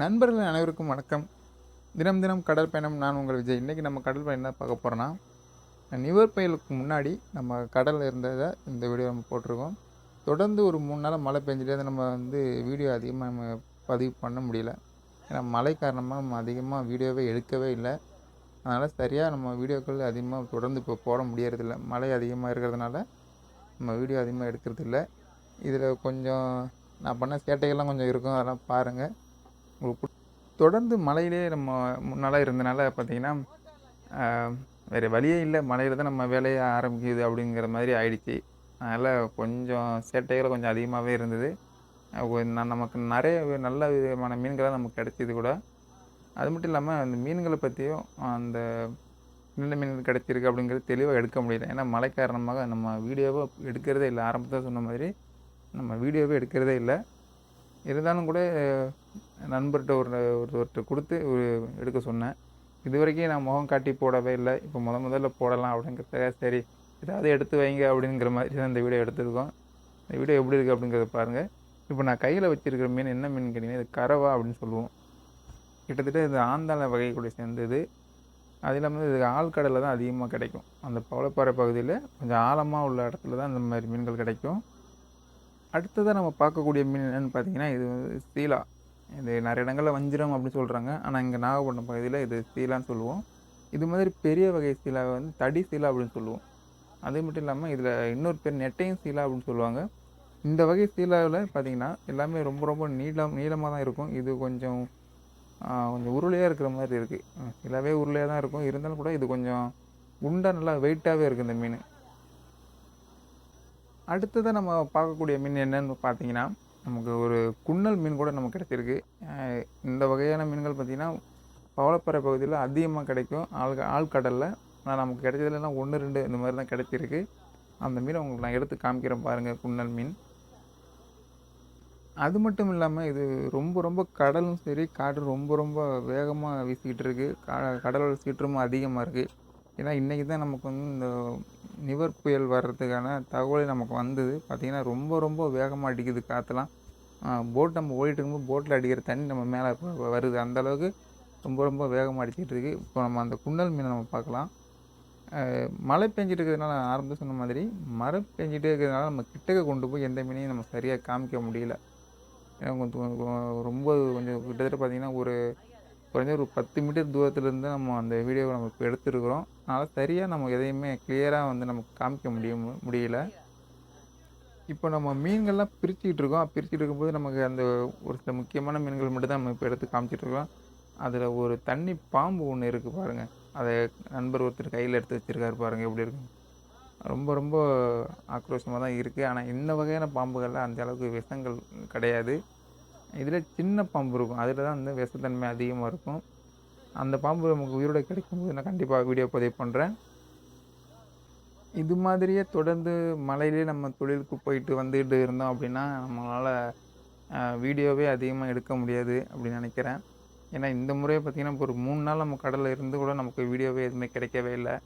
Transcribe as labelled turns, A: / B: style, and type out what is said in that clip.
A: நண்பர்கள் அனைவருக்கும் வணக்கம். தினம் தினம் கடல் பயணம். நான் உங்கள் விஜய். இன்றைக்கி நம்ம கடல் பயணம் என்ன பார்க்க போகிறோன்னா, நிவர் புயலுக்கு முன்னாடி நம்ம கடலில் இருந்ததை இந்த வீடியோ நம்ம போட்டிருக்கோம். தொடர்ந்து ஒரு 3 நாளாக மழை பெஞ்சிட்டே நம்ம வீடியோ அதிகமாக நம்ம பதிவு பண்ண முடியல. ஏன்னா மழை காரணமாக நம்ம அதிகமாக வீடியோவே எடுக்கவே இல்லை. அதனால் சரியாக நம்ம வீடியோக்கள் அதிகமாக தொடர்ந்து இப்போ போட முடியறதில்ல. மழை அதிகமாக இருக்கிறதுனால நம்ம வீடியோ அதிகமாக எடுக்கிறதில்ல. இதில் கொஞ்சம் நான் பண்ண சேட்டைகள்லாம் கொஞ்சம் இருக்கும், அதெல்லாம் பாருங்கள். உங்களுக்கு தொடர்ந்து மழையிலே நம்ம முன்னால் இருந்தனால பார்த்திங்கன்னா, வேறு வழியே இல்லை, மழையில் தான் நம்ம வேலையை ஆரம்பிக்குது அப்படிங்கிற மாதிரி ஆயிடுச்சு. அதனால் கொஞ்சம் சேட்டைகள் கொஞ்சம் அதிகமாகவே இருந்தது. நமக்கு நிறைய நல்ல விதமான மீன்களாக நமக்கு கிடைச்சிது கூட. அது மட்டும் இல்லாமல் அந்த மீன்களை பற்றியும் அந்த நல்ல மீன்கள் கிடைச்சிருக்கு அப்படிங்கிறது தெளிவாக எடுக்க முடியல. ஏன்னா மழை காரணமாக நம்ம வீடியோவை எடுக்கிறதே இல்லை. ஆரம்பத்தில் சொன்ன மாதிரி நம்ம வீடியோவே எடுக்கிறதே இல்லை. இருந்தாலும் கூட நண்பர்கிட்ட ஒருத்தர்கிட்ட கொடுத்து எடுக்க சொன்னேன். இது வரைக்கும் நான் முகம் காட்டி போடவே இல்லை. இப்போ முதல்ல போடலாம் அப்படிங்கிறதுக்காக சரி ஏதாவது எடுத்து வைங்க அப்படிங்கிற மாதிரி தான் இந்த வீடியோ எடுத்துருக்கோம். இந்த வீடியோ எப்படி இருக்குது அப்படிங்கிறத பாருங்கள். இப்போ நான் கையில் வச்சுருக்கிற மீன் என்ன மீன் கேட்டிங்கன்னா, இது கரவா அப்படின்னு சொல்லுவோம். கிட்டத்தட்ட இது ஆந்தாள வகை கூட சேர்ந்தது. அது இல்லாமல் இது ஆழ்கடலில் தான் அதிகமாக கிடைக்கும். அந்த பவளப்பாறை பகுதியில் கொஞ்சம் ஆழமாக உள்ள இடத்துல தான் இந்த மாதிரி மீன்கள் கிடைக்கும். அடுத்ததாக நம்ம பார்க்கக்கூடிய மீன் என்னென்னு பார்த்தீங்கன்னா, இது சீலா. இது நிறைய இடங்களில் வஞ்சிரம் அப்படின்னு சொல்கிறாங்க. ஆனால் இங்கே நாகப்பட்டினம் பகுதியில் இது சீலான்னு சொல்லுவோம். இது மாதிரி பெரிய வகை சீலாவை தடி சீலா அப்படின்னு சொல்லுவோம். அது மட்டும் இல்லாமல் இதில் இன்னொரு பேர் நெட்டையும் சீலா அப்படின்னு சொல்லுவாங்க. இந்த வகை சீலாவில் பார்த்திங்கன்னா எல்லாமே ரொம்ப ரொம்ப நீளமாக தான் இருக்கும். இது கொஞ்சம் உருளையாக இருக்கிற மாதிரி இருக்குது. சீலாவே உருளையாக தான் இருக்கும். இருந்தாலும் கூட இது கொஞ்சம் குண்டாக நல்லா வெயிட்டாகவே இருக்குது இந்த மீன். அடுத்ததாக நம்ம பார்க்கக்கூடிய மீன் என்னன்னு பார்த்தீங்கன்னா, நமக்கு ஒரு குன்னல் மீன் கூட நமக்கு கிடைச்சிருக்கு. இந்த வகையான மீன்கள் பார்த்திங்கன்னா பவளப்பாறை பகுதியில் அதிகமாக கிடைக்கும். ஆழ்கடலில். ஆனால் நமக்கு கிடைச்சதுலாம் 1, 2 இந்த மாதிரி தான் கிடைச்சிருக்கு. அந்த மீனை உங்களுக்கு நான் எடுத்து காமிக்கிறேன் பாருங்கள், குன்னல் மீன். அது மட்டும் இல்லாமல் இது ரொம்ப ரொம்ப கடலும் சரி காற்றும் ரொம்ப ரொம்ப வேகமாக வீசிக்கிட்டு இருக்குது. கடலோட சீற்றமும் அதிகமாக இருக்குது. ஏன்னா இன்றைக்கி தான் நமக்கு இந்த நிவர் புயல் வர்றதுக்கான தகவல் நமக்கு வந்தது. பார்த்திங்கன்னா ரொம்ப ரொம்ப வேகமாக அடிக்குது காற்றுலாம். போட் நம்ம ஓடிட்டு இருக்கும்போது போட்டில் அடிக்கிற தண்ணி நம்ம மேலே வருது. அந்தளவுக்கு ரொம்ப ரொம்ப வேகமாக அடிச்சிக்கிட்டு இருக்குது. இப்போ நம்ம அந்த குன்னல் மீனை நம்ம பார்க்கலாம். மழை பெஞ்சிட்டு இருக்கிறதுனால ஆரம்பத்தில் சொன்ன மாதிரி மழை பெஞ்சிட்டே இருக்கிறதுனால நம்ம கிட்டக்க கொண்டு போய் எந்த மீனையும் நம்ம சரியாக காமிக்க முடியல. ஏன்னா ரொம்ப கொஞ்சம் கிட்டத்தட்ட பார்த்திங்கன்னா குறைஞ்ச ஒரு 10 மீட்டர் தூரத்துலேருந்து நம்ம அந்த வீடியோவை நம்ம இப்போ எடுத்துருக்குறோம். அதனால் சரியாக நம்ம எதையுமே கிளியராக நமக்கு காமிக்க முடியல. இப்போ நம்ம மீன்கள்லாம் பிரிச்சுக்கிட்டு இருக்கோம். பிரிச்சுட்டு இருக்கும்போது நமக்கு அந்த ஒரு சில முக்கியமான மீன்கள் மட்டும் தான் நம்ம இப்போ எடுத்து காமிச்சிட்ருக்கோம். அதில் ஒரு தண்ணி பாம்பு ஒன்று இருக்குது பாருங்கள். அதை நண்பர் ஒருத்தர் கையில் எடுத்து வச்சுருக்காரு பாருங்கள், எப்படி இருக்கும். ரொம்ப ரொம்ப ஆக்ரோஷமாக தான் இருக்குது. ஆனால் இந்த வகையான பாம்புகளில் அந்த அளவுக்கு விஷங்கள் கிடையாது. இதில் சின்ன பாம்பு இருக்கும். அதில் தான் விஷத்தன்மை அதிகமாக இருக்கும். அந்த பாம்பு நமக்கு உயிரோடு கிடைக்கும்போது நான் கண்டிப்பாக வீடியோ பதிவு பண்ணுறேன். இது மாதிரியே தொடர்ந்து மலையிலே நம்ம தொழிலுக்கு போயிட்டு வந்துக்கிட்டு இருந்தோம் அப்படின்னா நம்மளால் வீடியோவே அதிகமாக எடுக்க முடியாது அப்படின்னு நினைக்கிறேன். ஏன்னா இந்த முறையை பார்த்திங்கன்னா இப்போ ஒரு 3 நாள் நம்ம கடலில் இருந்து கூட நமக்கு வீடியோவே எதுவுமே கிடைக்கவே இல்லை.